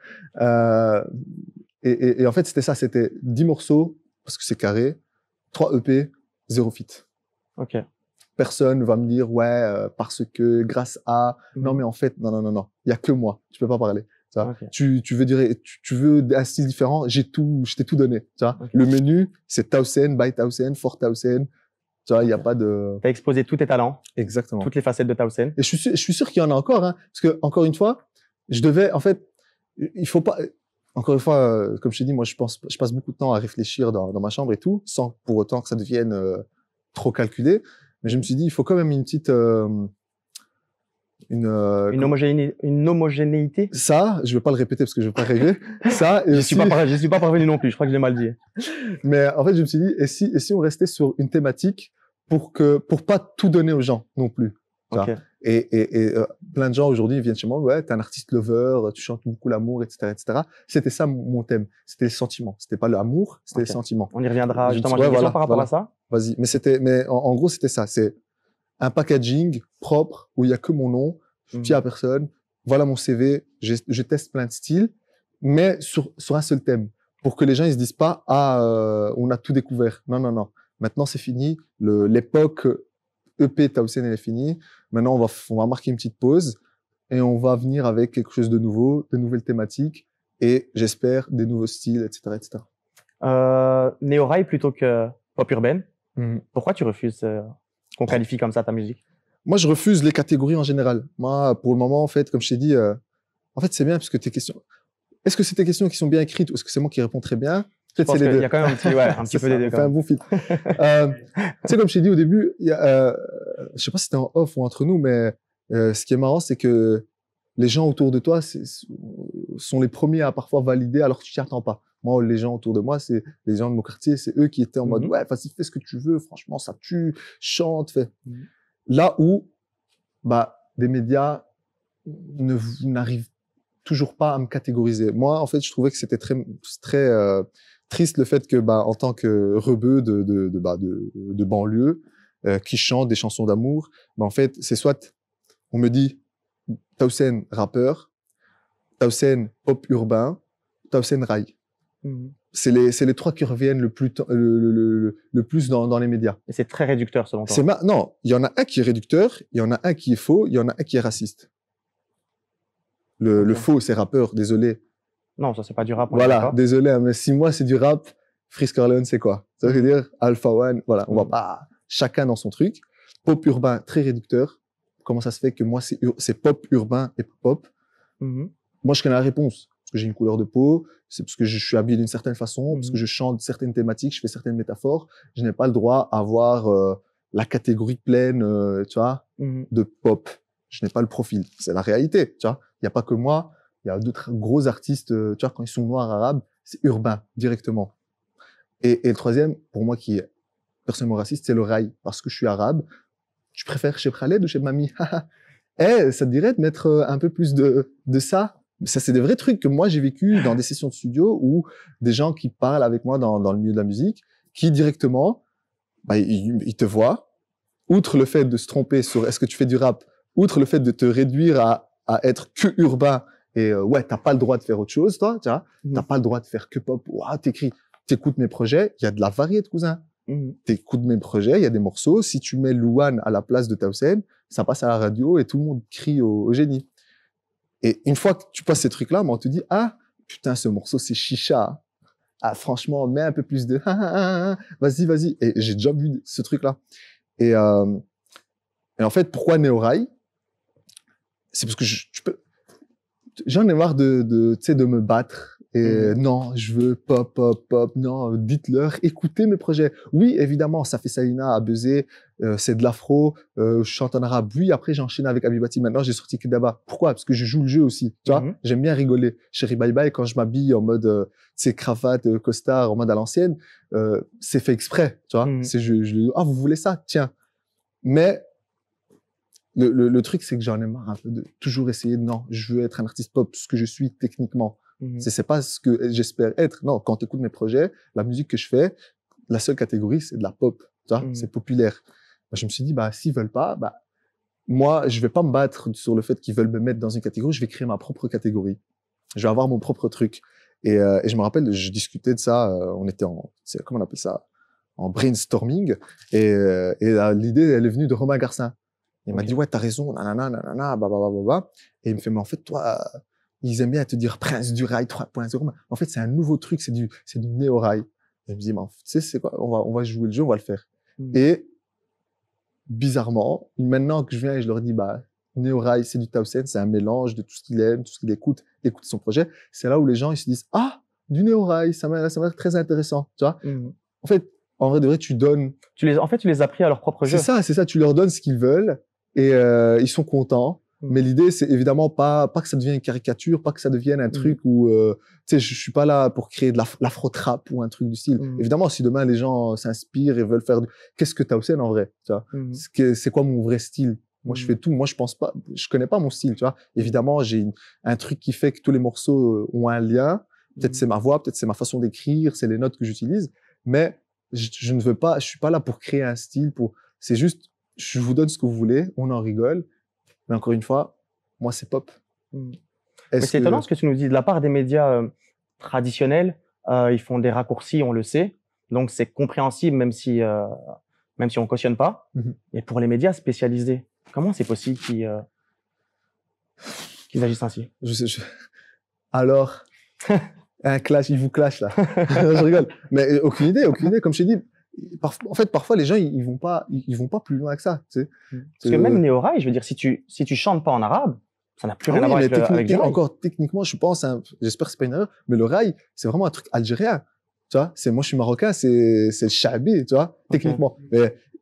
Et en fait, c'était ça. C'était 10 morceaux, parce que c'est carré. 3 EP, 0 feat. Ok. Personne va me dire, ouais, parce que, grâce à... Non, mais en fait, non. Il y a que moi. Tu peux pas parler. Okay. Tu veux dire, tu veux un style différent, je t'ai tout donné. Tu vois. Le menu, c'est 1000 by 1000, 4000. Tu Tu vois, il n'y a pas de... Tu as exposé tous tes talents, Exactement. toutes les facettes de Towson. Et je suis sûr qu'il y en a encore, hein, parce que, encore une fois, je devais, en fait, il faut pas, encore une fois, comme je t'ai dit, moi, je passe beaucoup de temps à réfléchir dans ma chambre et tout, sans pour autant que ça devienne trop calculé. Mais je me suis dit, il faut quand même une petite, Une homogénéité. ça, je vais pas le répéter parce que je vais pas rêver. Ça, et Je aussi, suis pas parvenu non plus. Je crois que je l'ai mal dit. mais en fait, je me suis dit, et si on restait sur une thématique pour pas tout donner aux gens non plus. Tu vois. Ok. Et plein de gens aujourd'hui viennent chez moi, ouais, t'es un artiste lover, tu chantes beaucoup l'amour, etc., etc. C'était ça mon thème. C'était les sentiments. C'était pas l'amour, c'était Ok. les sentiments. On y reviendra Je justement. me J'ai suis- une ouais, question par rapport voilà. à ça. Vas-y. Mais en gros, c'était ça. C'est un packaging propre où il y a que mon nom, je dis à personne, voilà mon CV, je teste plein de styles, mais sur un seul thème. Pour que les gens, ils se disent pas, on a tout découvert. Non, non, non. Maintenant, c'est fini. L'époque EP Towson, elle est finie. Maintenant, on va marquer une petite pause et on va venir avec quelque chose de nouveau, de nouvelles thématiques et j'espère des nouveaux styles, etc., etc. Néo-rail plutôt que pop urbaine. Mhm. Pourquoi tu refuses qu'on qualifie comme ça ta musique? Moi, je refuse les catégories en général. Moi, pour le moment, en fait, comme je t'ai dit, en fait, c'est bien parce que tes questions. Est-ce que c'est tes questions qui sont bien écrites ou est-ce que c'est moi qui réponds très bien? Je Peut-être pense c'est les qu'il deux. y a quand même un petit, ouais, un petit C'est peu ça, des deux. on fait quand un même. bon fit. Tu sais, comme je t'ai dit au début, il y a, je sais pas si c'était en off ou entre nous, mais ce qui est marrant, c'est que les gens autour de toi sont les premiers à parfois valider alors que tu t'y attends pas. Moi, les gens autour de moi, c'est les gens de mon quartier, c'est eux qui étaient en mode, ouais, vas-y, fais ce que tu veux, franchement, ça tue, chante, fais. Là où, bah, des médias n'arrivent toujours pas à me catégoriser. Moi, en fait, je trouvais que c'était très triste le fait que, bah, en tant que rebeu de banlieue, qui chante des chansons d'amour, bah, en fait, c'est soit on me dit Towson rappeur, Towson pop urbain, Towson rail. C'est les trois qui reviennent le plus dans les médias. Et c'est très réducteur selon toi. Non, il y en a un qui est réducteur, il y en a un qui est faux, il y en a un qui est raciste. Le faux, c'est rappeur, désolé. Non, ça c'est pas du rap. Voilà, désolé, hein, mais si moi c'est du rap, Freeze Corleone c'est quoi? Ça veut dire Alpha One, voilà, on va pas chacun dans son truc. Pop urbain, très réducteur. Comment ça se fait que moi c'est pop urbain et pop? Moi je connais la réponse. Parce que j'ai une couleur de peau, c'est parce que je suis habillé d'une certaine façon, parce que je chante certaines thématiques, je fais certaines métaphores. Je n'ai pas le droit à avoir la catégorie pleine, tu vois, de pop. Je n'ai pas le profil. C'est la réalité, tu vois. Il n'y a pas que moi. Il y a d'autres gros artistes, tu vois, quand ils sont noirs arabes, c'est urbain, directement. Et le troisième, pour moi, qui est personnellement raciste, c'est le rail. Parce que je suis arabe. Tu préfères chez Khaled ou chez Mamie? Ça te dirait de mettre un peu plus de ça? Ça, c'est des vrais trucs que moi, j'ai vécu dans des sessions de studio où des gens qui parlent avec moi dans le milieu de la musique, qui directement, bah, ils te voient. Outre le fait de se tromper sur est-ce que tu fais du rap, outre le fait de te réduire à être que urbain et ouais, t'as pas le droit de faire autre chose, toi, tu vois, t'as pas le droit de faire que pop. Ouah, t'écoutes mes projets, il y a de la variété, cousin. T'écoutes mes projets, il y a des morceaux. Si tu mets Louane à la place de Towson, ça passe à la radio et tout le monde crie au génie. Et une fois que tu passes ces trucs-là, on te dit, ah, putain, ce morceau, c'est chicha. Ah, franchement, mets un peu plus de, vas-y, vas-y. Et j'ai déjà vu ce truc-là. Et en fait, pourquoi Néo-Rail? C'est parce que j'en ai marre de me battre. Et non, je veux pop, pop, pop. Non, dites-leur, écoutez mes projets. Oui, évidemment, ça fait Salina à buzzer. C'est de l'afro. Je chante en arabe. Oui, après, j'enchaîne avec Abibati. Maintenant, j'ai sorti Kedaba. Pourquoi? Parce que je joue le jeu aussi. Tu vois, j'aime bien rigoler. Chéri Bye Bye, quand je m'habille en mode, cravate, costard, en mode à l'ancienne, c'est fait exprès. Tu vois, c'est ah, vous voulez ça? Tiens. Mais, le truc, c'est que j'en ai marre un peu de toujours essayer de, non, je veux être un artiste pop, ce que je suis techniquement. C'est pas ce que j'espère être. Non, quand tu écoutes mes projets, la musique que je fais, la seule catégorie, c'est de la pop. Tu vois, c'est populaire. Bah, je me suis dit, bah, s'ils veulent pas, bah, moi, je vais pas me battre sur le fait qu'ils veulent me mettre dans une catégorie, je vais créer ma propre catégorie. Je vais avoir mon propre truc. Et je me rappelle, je discutais de ça, on était comment on appelle ça? En brainstorming. Et l'idée, elle est venue de Romain Garcin. Il m'a dit, ouais, t'as raison, nanana, nanana, babababa. Et il me fait, mais en fait, toi, ils aiment bien te dire Prince du Rail 3.0. En fait, c'est un nouveau truc, c'est du néo-rail. Et je me dis, mais tu sais, c'est quoi? On va jouer le jeu, on va le faire. Et bizarrement, maintenant que je viens et je leur dis, bah, Neorai, c'est du Townsend, c'est un mélange de tout ce qu'il aime, tout ce qu'il écoute son projet. C'est là où les gens, ils se disent, ah, du Neorai, ça m'a l'air très intéressant, tu vois. En fait, en vrai de vrai, tu donnes. En fait, tu les as pris à leur propre jeu. C'est ça, tu leur donnes ce qu'ils veulent et ils sont contents. Mais l'idée, c'est évidemment pas que ça devienne une caricature, pas que ça devienne un truc où, tu sais, je suis pas là pour créer de l'afro-trap ou un truc du style. Évidemment, si demain les gens s'inspirent et veulent faire qu'est-ce que Townsend en vrai, tu vois? C'est quoi mon vrai style? Moi, je fais tout. Moi, je pense pas, je connais pas mon style, tu vois? Évidemment, j'ai un truc qui fait que tous les morceaux ont un lien. Peut-être c'est ma voix, peut-être c'est ma façon d'écrire, c'est les notes que j'utilise. Mais je ne veux pas, je suis pas là pour créer un style c'est juste, je vous donne ce que vous voulez, on en rigole. Mais encore une fois, moi, c'est pop. Mais c'est étonnant ce que tu nous dis. De la part des médias traditionnels, ils font des raccourcis, on le sait. Donc, c'est compréhensible, même si on cautionne pas. Et pour les médias spécialisés, comment c'est possible qu'ils agissent ainsi? Alors, un clash, ils vous clashent là. Je rigole. Mais aucune idée. Comme je t'ai dit, en fait, parfois, les gens, ils vont pas plus loin que ça, tu sais. Parce que même Neorai, je veux dire, si tu chantes pas en arabe, ça n'a plus rien à voir avec le rail. Encore techniquement, je pense, j'espère que c'est pas une erreur, mais le rail, c'est vraiment un truc algérien. Tu vois, moi, je suis marocain, c'est le shabi, tu vois, techniquement.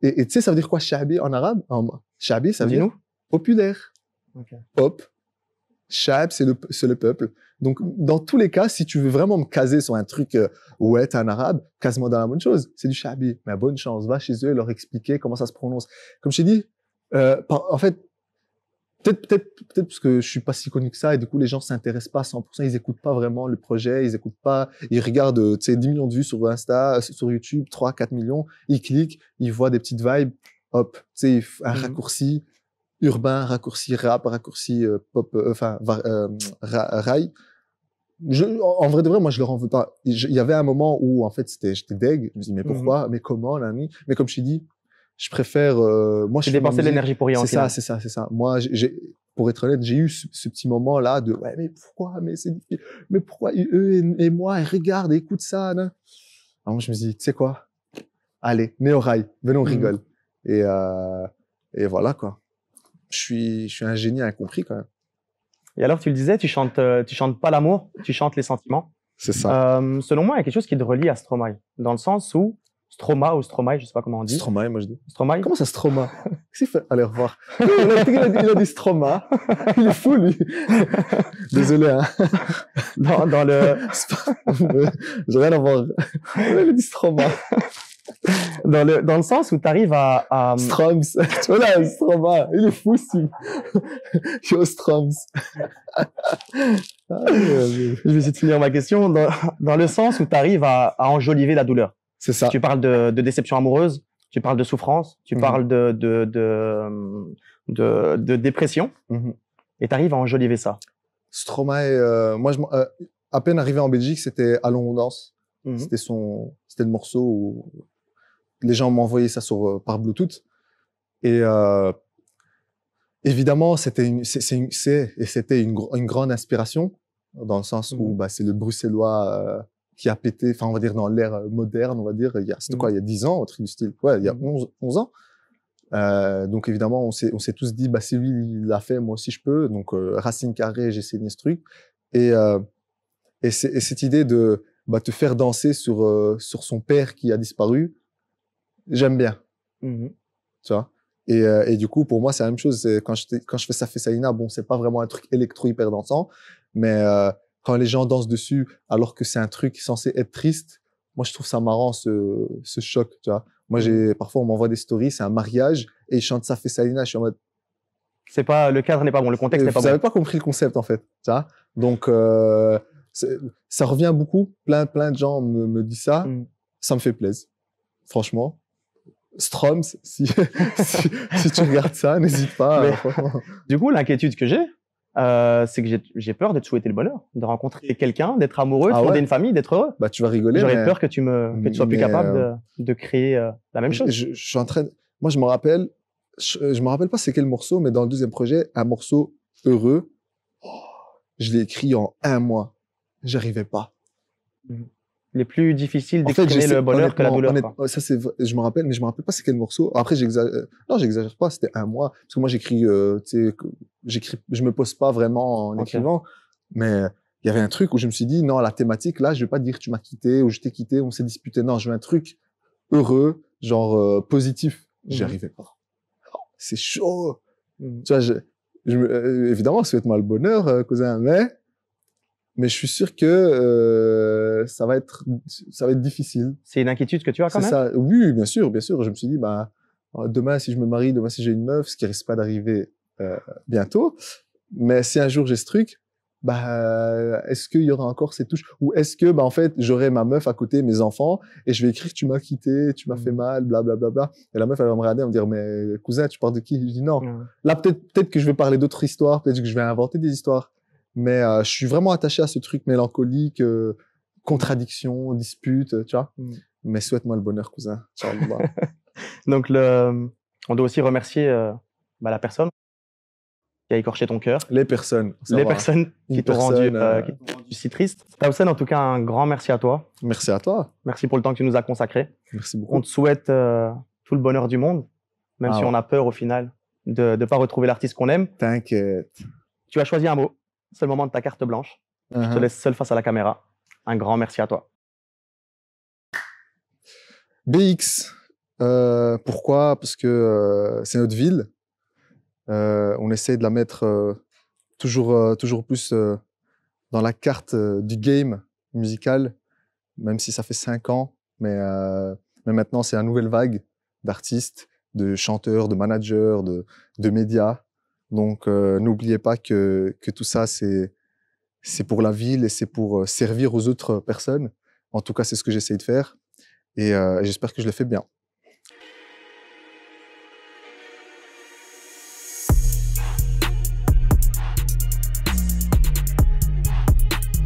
Et tu sais, ça veut dire quoi, shabi en arabe? Shabi, ça veut dire populaire. Pop. Shab, c'est le peuple. Donc, dans tous les cas, si tu veux vraiment me caser sur un truc, ouais, t'es un arabe, case-moi dans la bonne chose. C'est du shabi. Mais bonne chance. Va chez eux, leur expliquer comment ça se prononce. Comme je t'ai dit, en fait, peut-être parce que je suis pas si connu que ça et du coup, les gens s'intéressent pas à 100%. Ils écoutent pas vraiment le projet. Ils écoutent pas, ils regardent, tu sais, 10 millions de vues sur Insta, sur YouTube, 3, 4 millions. Ils cliquent, ils voient des petites vibes. Hop, tu sais, un raccourci urbain, raccourci rap, raccourci pop, rail. En vrai de vrai, moi, je leur en veux pas. Il y avait un moment où, en fait, j'étais deg. Je me dis, mais pourquoi? Mais comment, l'ami? Mais comme je t'ai dit, je préfère, moi, je dépenser de l'énergie pour rien. C'est ça. Moi, pour être honnête, j'ai eu ce petit moment-là de, ouais, mais pourquoi? Mais c'est difficile. Mais pourquoi eux et moi, ils regardent, écoutent ça, là? Alors, je me dis, tu sais quoi? Allez, Néo-Rail, venons, on rigole. Et voilà, quoi. Je suis un génie incompris, quand même. Et alors, tu le disais, tu chantes pas l'amour, tu chantes les sentiments. C'est ça. Selon moi, il y a quelque chose qui te relie à Stromae, dans le sens où Stroma ou Stromae, je sais pas comment on dit. Stromae, moi je dis. Stromae. Comment ça, Stroma? Qu'est-ce qu'il fait? Allez, au revoir. Il a dit Stroma. Il est fou, lui. Désolé, hein. Dans le... J'ai rien à voir. Il a dit Stroma. Dans le sens où tu arrives à Stroms. Tu vois là, Stroma. Il est fou, Steve. Yo, Stroms. Je vais essayer de finir ma question. Dans le sens où tu arrives à enjoliver la douleur. C'est ça. Tu parles de déception amoureuse, tu parles de souffrance, tu parles de dépression, et tu arrives à enjoliver ça. Stromae, moi, à peine arrivé en Belgique, c'était Allons on danse. C'était le morceau où les gens m'envoyaient ça par Bluetooth. Et évidemment, c'était une grande inspiration, dans le sens où c'est le bruxellois qui a pété, enfin on va dire dans l'ère moderne, on va dire, c'était quoi, il y a 10 ans, un truc du style, ouais, il y a 11 ans. Donc évidemment, on s'est tous dit, si lui il l'a fait, moi aussi je peux. Donc Racine Carré, j'ai saigné ce truc. Et cette idée de te faire danser sur son père qui a disparu, j'aime bien. Tu vois. Et du coup, pour moi, c'est la même chose. Quand je fais ça fait Saïna, bon, c'est pas vraiment un truc électro hyper dansant, mais quand les gens dansent dessus, alors que c'est un truc censé être triste, moi, je trouve ça marrant, ce choc, tu vois. Moi, parfois, on m'envoie des stories, c'est un mariage, et ils chantent ça fait Saïna, je suis en mode. Le cadre n'est pas bon, le contexte n'est pas bon. Vous n'avez pas compris le concept, en fait, tu vois. Donc, ça revient beaucoup. Plein de gens me disent ça. Ça me fait plaisir. Franchement. Stroms, si tu regardes ça, n'hésite pas. Du coup, l'inquiétude que j'ai, c'est que j'ai peur de te souhaiter le bonheur, de rencontrer quelqu'un, d'être amoureux, de fonder une famille, d'être heureux. Tu vas rigoler. J'aurais peur que tu sois plus capable de créer la même chose. Je suis en train moi, je me rappelle pas c'est quel morceau, mais dans le deuxième projet, un morceau heureux, je l'ai écrit en 1 mois. J'arrivais pas. les plus difficiles En fait, d'exprimer le bonheur que la douleur. quoi. honnêtement, ça c'est, je me rappelle, mais je me rappelle pas c'est quel morceau. Après, non, j'exagère pas, c'était un mois. Parce que moi, j'écris, tu sais, je me pose pas vraiment en Ok. écrivant. Mais il y avait un truc où je me suis dit, non, la thématique, là, je vais pas dire tu m'as quitté ou je t'ai quitté, on s'est disputé. Non, je veux un truc heureux, genre, positif. J'y Mhm. arrivais pas. Oh, c'est chaud. Mhm. Tu vois, évidemment, souhaite-moi le bonheur, cousin, mais je suis sûr que ça va être difficile. C'est une inquiétude que tu as quand C'est même. ça. Oui, bien sûr, bien sûr. Je me suis dit, bah, demain, si je me marie, demain, si j'ai une meuf, ce qui risque pas d'arriver bientôt, mais si un jour j'ai ce truc, bah, est-ce qu'il y aura encore ces touches, ou est-ce que, bah, en fait, j'aurai ma meuf à côté, mes enfants, et je vais écrire, tu m'as quitté, tu m'as fait mal, blablabla, bla, bla, bla. Et la meuf, elle va me regarder, elle va me dire, mais cousin, tu parles de qui? Je dis non. Ouais. Là, peut-être que je vais parler d'autres histoires, peut-être que je vais inventer des histoires. Mais je suis vraiment attaché à ce truc mélancolique, contradiction, dispute, tu vois. Mm. Mais souhaite-moi le bonheur, cousin. Inch'Allah. Donc, on doit aussi remercier la personne qui a écorché ton cœur, Les personnes. ça les va. personnes Une qui t'ont rendu, personne, qui t'ont rendu si triste. Tawsen, en tout cas, un grand merci à toi. Merci à toi. Merci pour le temps que tu nous as consacré. Merci On beaucoup. te souhaite tout le bonheur du monde, même Ah si ouais. on a peur au final de ne pas retrouver l'artiste qu'on aime. T'inquiète. Tu as choisi un mot. C'est le moment de ta carte blanche. Je te laisse seul face à la caméra. Un grand merci à toi. BX. Pourquoi? Parce que c'est notre ville. On essaie de la mettre toujours plus dans la carte du game musical, même si ça fait 5 ans. Mais maintenant, c'est la nouvelle vague d'artistes, de chanteurs, de managers, de médias. Donc, n'oubliez pas que tout ça, c'est pour la ville et c'est pour servir aux autres personnes. En tout cas, c'est ce que j'essaie de faire. Et j'espère que je le fais bien.